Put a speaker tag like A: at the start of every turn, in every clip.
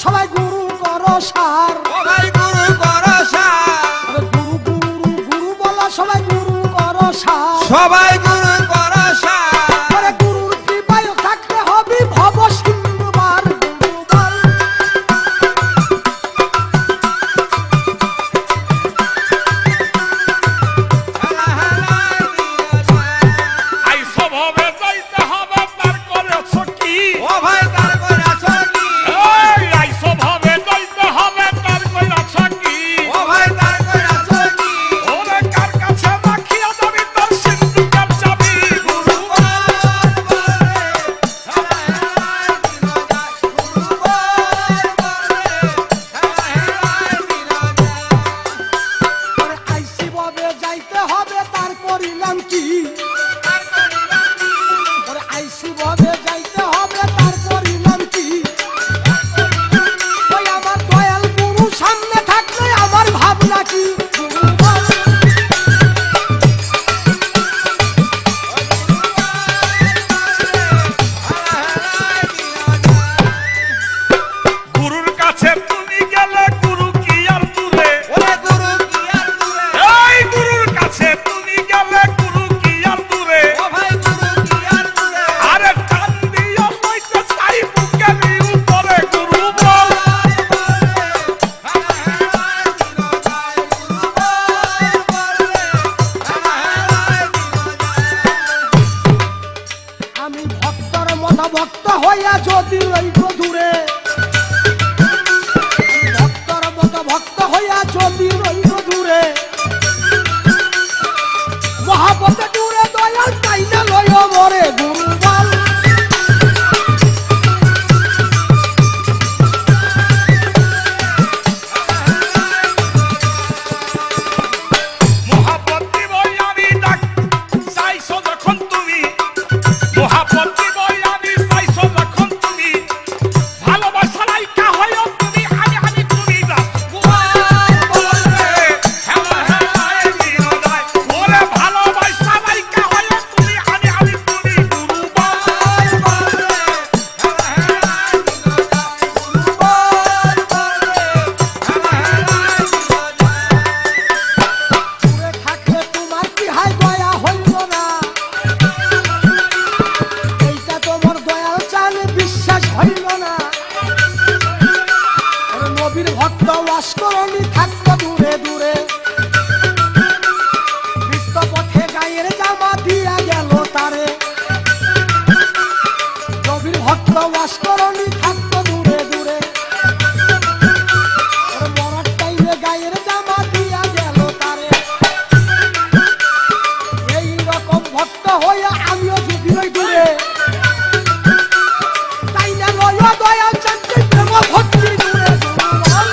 A: সবাই গুরু করো সার,
B: সবাই গুরু করো সার,
A: গুরু গুরু গুরু বলো সবাই গুরু করো সার,
B: সবাই গুরু করো সার।
A: গুরুর কৃপায় থাকতে হবে ভব সিন্ধুবার গুরুবার।
C: আইসো ভাবে যাইতে হবে তার করেছ কি?
B: ও ভাই তার কইরাছ কি?
C: এই আইসো ভাবে যাইতে হবে তার করেছ কি?
B: ও ভাই তার কইরাছ কি?
C: ওরে কার কাছে রাখিয়া যাবি তোর সিন্ধুকের চাবি?
B: গুরু বল বল রে, হেলা হেলায় দিন যায়। গুরু বল বল রে, হেলা হেলায় দিন যায়।
A: আইসি ভাবে যাইতে হবে তার পরিণাম কি? আইসি ভাবে যাইতে হবে তার পরিণাম কি? ওই আমার দয়াল গুরু সামনে থাকলে আমার ভাবনা কি? গুরু বল।
C: গুরুর কাছে তুমি গেলে গুরু কি আর দূরে?
B: ওরে গুরু কি আর দূরে?
C: এই গুরুর কাছে তুমি গেলে গুরু কি আর দূরে?
B: ও ভাই গুরু কি আর দূরে?
C: আরে টান দিয়া লইতে চাই বুকের উপরে গুরু বল।
A: আমি ভক্তর মতো ভক্ত হইয়া যদি রইব দূরে, ভক্তর মতো ভক্ত হইয়া যদি রইব দূরে, মহাপথে দূরে দয়াল তাই না লয় মরে গুরু বল।
C: মহাপতি বই আমি ডাক চাইছো যখন তুমি, মহাপতি বই আমি চাইছো যখন তুমি, ভালোবাসা লাইকা হইও তুমি আমি আমি তুমি না। হেলা হেলায় দিন যায়। ওরে ভালোবাসা লাইকা হইও তুমি আমি আমি তুমি গুরু বল।
A: দূরে থাকলে তোমার কি হয় দয়া হইল না? এইটা তোমার দয়াল চান বিশ্বাস হইল না? ওরে নবীর ভক্ত অস্করণী থাকতো দূরে দূরে, বৃত্ত পথে গায়ের জামা দিয়া গেল তারে। নবীর ভক্ত অস্করণী থাকতো দূরে দূরে, ওরে মরার টাইমে গায়ের জামা দিয়া গেল তারে। এই রকম ভক্ত হইয়া আমিও যদি রই দূরে, তাই না লয় দয়াল চান্দি প্রেম ভক্তি দূরে গুরু বল।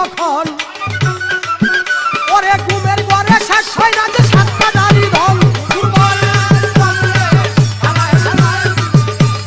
A: কখনো